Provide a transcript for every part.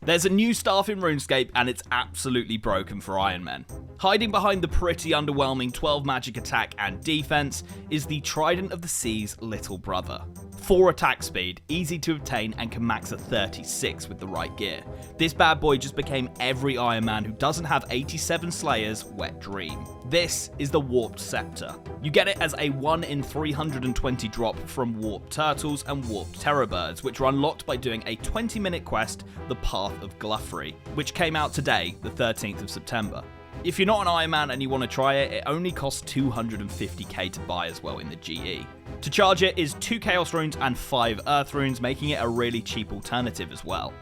There's a new staff in Runescape and it's absolutely broken for Ironmen. Hiding behind the pretty underwhelming 12 magic attack and defense is the Trident of the Sea's little brother. 4 attack speed, easy to obtain and can max at 36 with the right gear. This bad boy just became every Ironman who doesn't have 87 Slayers' wet dream. This is the Warped Scepter. You get it as a 1 in 320 drop from Warped Turtles and Warped Terrorbirds, which are unlocked by doing a 20-minute quest, the Path of Glouphrie, which came out today, the 13th of September. If you're not an Ironman and you want to try it, it only costs 250k to buy as well in the GE. To charge it is 2 Chaos Runes and 5 Earth Runes, making it a really cheap alternative as well.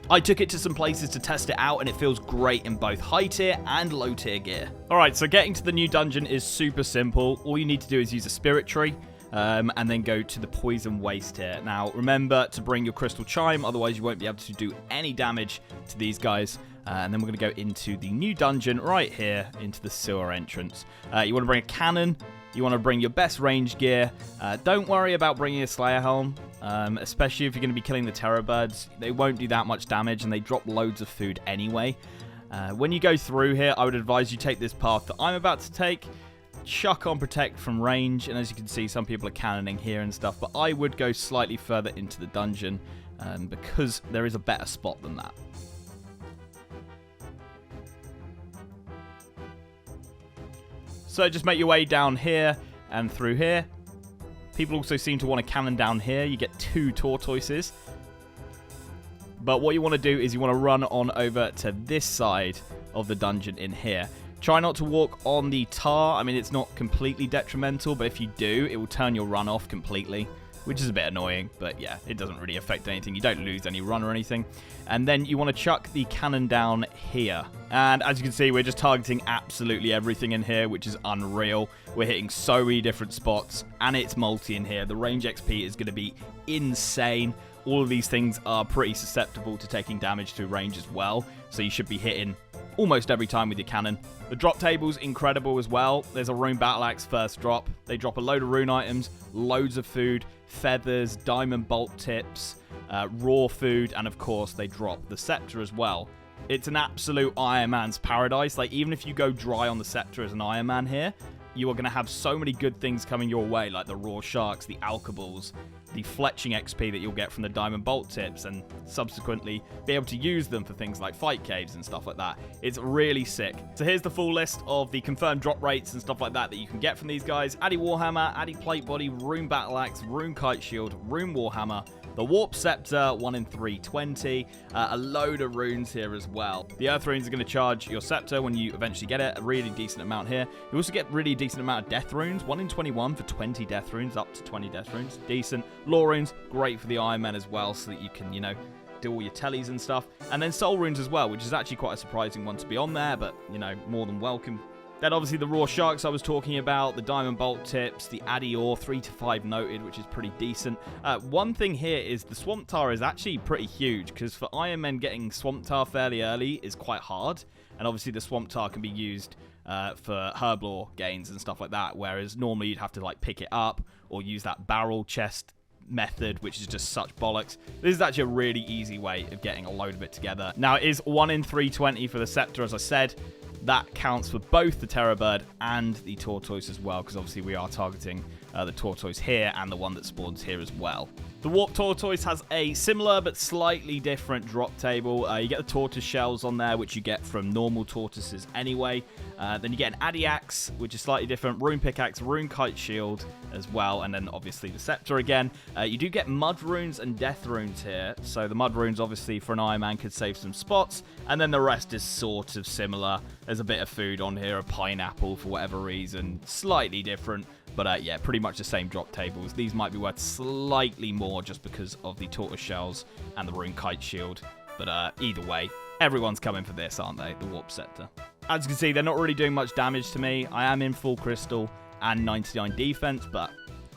I took it to some places to test it out and it feels great in both high tier and low tier gear. Alright, so getting to the new dungeon is super simple. All you need to do is use a Spirit Tree. And then go to the Poison Waste here. Now, remember to bring your Crystal Chime, otherwise you won't be able to do any damage to these guys. And then we're going to go into the new dungeon right here, into the sewer entrance. You want to bring a cannon. You want to bring your best range gear. Don't worry about bringing a Slayer Helm, especially if you're going to be killing the Terrorbirds. They won't do that much damage, and they drop loads of food anyway. When you go through here, I would advise you take this path that I'm about to take. Chuck on Protect from range, and as you can see, some people are cannoning here and stuff, but I would go slightly further into the dungeon because there is a better spot than that. So just make your way down here and through here. People also seem to want a cannon down here. You get 2 tortoises. But what you want to do is you want to run on over to this side of the dungeon in here. Try not to walk on the tar. I mean, it's not completely detrimental, but if you do, it will turn your run off completely, which is a bit annoying, but yeah, it doesn't really affect anything. You don't lose any run or anything. And then you want to chuck the cannon down here. And as you can see, we're just targeting absolutely everything in here, which is unreal. We're hitting so many different spots, and it's multi in here. The range XP is going to be insane. All of these things are pretty susceptible to taking damage through range as well, so you should be hitting almost every time with your cannon. The drop table's incredible as well. There's a Rune Battle Axe first drop. They drop a load of rune items, loads of food, feathers, diamond bolt tips, raw food, and of course they drop the scepter as well. It's an absolute Iron Man's paradise. Like, even if you go dry on the scepter as an Iron Man here, you are going to have so many good things coming your way, like the raw sharks, the alkaballs, the fletching XP that you'll get from the diamond bolt tips, and subsequently be able to use them for things like fight caves and stuff like that. It's really sick. So here's the full list of the confirmed drop rates and stuff like that that you can get from these guys. Addy Warhammer, Addy Plate Body, Rune Battle Axe, Rune Kite Shield, Rune Warhammer, the Warp Scepter, 1 in 320, a load of runes here as well. The Earth Runes are going to charge your Scepter when you eventually get it, a really decent amount here. You also get really decent amount of Death Runes, 1 in 21 for 20 Death Runes, up to 20 Death Runes, decent. Law Runes, great for the Iron Men as well, so that you can, you know, do all your tellies and stuff. And then Soul Runes as well, which is actually quite a surprising one to be on there, but, you know, more than welcome. Then obviously the raw sharks I was talking about, the diamond bolt tips, the addy ore, 3 to 5 noted, which is pretty decent. One thing here is the swamp tar is actually pretty huge, because for Iron Men getting swamp tar fairly early is quite hard, and obviously the swamp tar can be used for herblore gains and stuff like that, whereas normally you'd have to like pick it up or use that barrel chest method, which is just such bollocks. This is actually a really easy way of getting a load of it together. Now, it is 1 in 320 for the scepter, as I said. That counts for both the Terrorbird and the Tortoise as well, because obviously we are targeting the Tortoise here and the one that spawns here as well. The Warp Tortoise has a similar but slightly different drop table. You get the tortoise shells on there, which you get from normal tortoises anyway. Then you get an Addy Axe, which is slightly different. Rune Pickaxe, Rune Kite Shield as well. And then obviously the Scepter again. You do get Mud Runes and Death Runes here. So the Mud Runes obviously for an Iron Man could save some spots. And then the rest is sort of similar. There's a bit of food on here, a pineapple for whatever reason. Slightly different. But yeah, pretty much the same drop tables. These might be worth slightly more just because of the tortoise shells and the Rune Kite Shield. But either way, everyone's coming for this, aren't they? The Warp Scepter. As you can see, they're not really doing much damage to me. I am in full crystal and 99 defense, but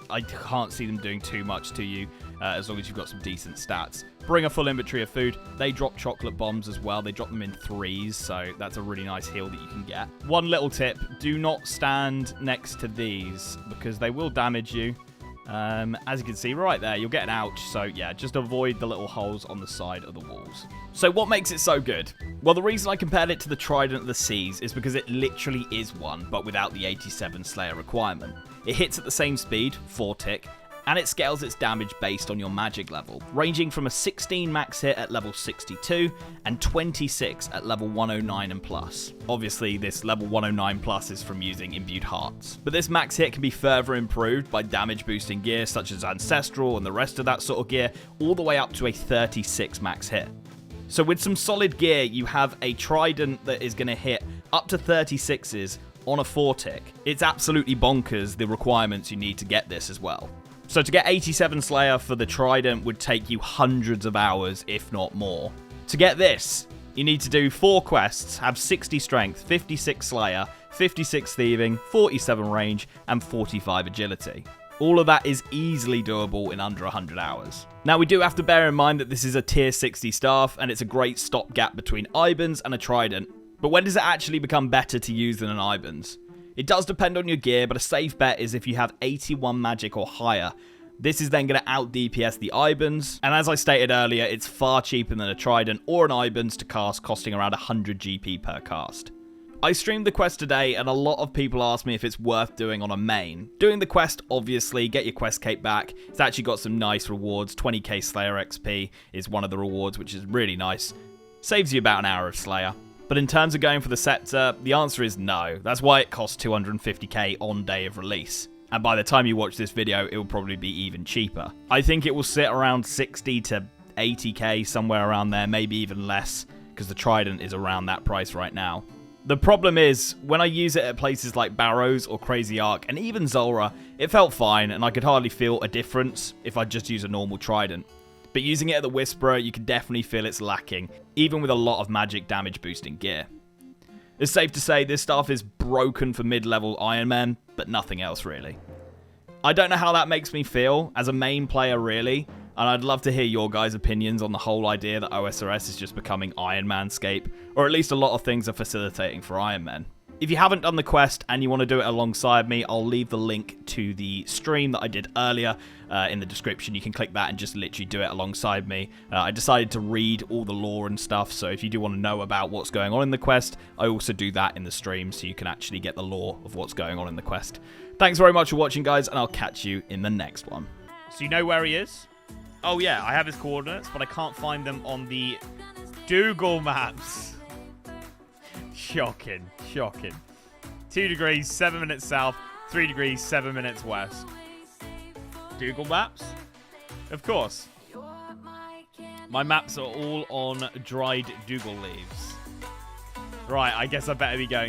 I can't see them doing too much to you as long as you've got some decent stats. Bring a full inventory of food. They drop chocolate bombs as well. They drop them in 3s, so that's a really nice heal that you can get. One little tip, do not stand next to these because they will damage you. As you can see right there, you'll get an ouch. So yeah, just avoid the little holes on the side of the walls. So what makes it so good? Well, the reason I compared it to the Trident of the Seas is because it literally is one, but without the 87 Slayer requirement. It hits at the same speed, 4 tick, and it scales its damage based on your magic level, ranging from a 16 max hit at level 62 and 26 at level 109 and plus. Obviously, this level 109 plus is from using imbued hearts. But this max hit can be further improved by damage boosting gear such as Ancestral and the rest of that sort of gear, all the way up to a 36 max hit. So with some solid gear, you have a Trident that is going to hit up to 36s on a 4 tick. It's absolutely bonkers the requirements you need to get this as well. So to get 87 Slayer for the Trident would take you hundreds of hours, if not more. To get this, you need to do 4 quests, have 60 strength, 56 Slayer, 56 thieving, 47 range, and 45 agility. All of that is easily doable in under 100 hours. Now we do have to bear in mind that this is a tier 60 staff, and it's a great stopgap between Ibans and a Trident. But when does it actually become better to use than an Ibans? It does depend on your gear, but a safe bet is if you have 81 magic or higher. This is then going to out DPS the Ibans, and as I stated earlier, it's far cheaper than a Trident or an Ibans to cast, costing around 100 GP per cast. I streamed the quest today, and a lot of people asked me if it's worth doing on a main. Doing the quest, obviously, get your quest cape back. It's actually got some nice rewards. 20k Slayer XP is one of the rewards, which is really nice. Saves you about an hour of Slayer. But in terms of going for the scepter, the answer is no. That's why it costs 250k on day of release. And by the time you watch this video, it will probably be even cheaper. I think it will sit around 60 to 80k, somewhere around there, maybe even less, because the Trident is around that price right now. The problem is, when I use it at places like Barrows or Crazy Ark, and even Zulrah, it felt fine, and I could hardly feel a difference if I just use a normal Trident. But using it at the Whisperer, you can definitely feel it's lacking, even with a lot of magic damage boosting gear. It's safe to say this stuff is broken for mid-level Ironmen, but nothing else really. I don't know how that makes me feel, as a main player really, and I'd love to hear your guys' opinions on the whole idea that OSRS is just becoming Ironmanscape, or at least a lot of things are facilitating for Ironmen. If you haven't done the quest and you want to do it alongside me, I'll leave the link to the stream that I did earlier in the description. You can click that and just literally do it alongside me. I decided to read all the lore and stuff, so if you do want to know about what's going on in the quest, I also do that in the stream, so you can actually get the lore of what's going on in the quest. Thanks very much for watching, guys, and I'll catch you in the next one. So you know where he is? Oh yeah, I have his coordinates, but I can't find them on the Google Maps. Shocking, shocking. 2 degrees, 7 minutes south, 3 degrees, 7 minutes west. Google Maps? Of course. My maps are all on dried Dougal leaves. Right, I guess I better be going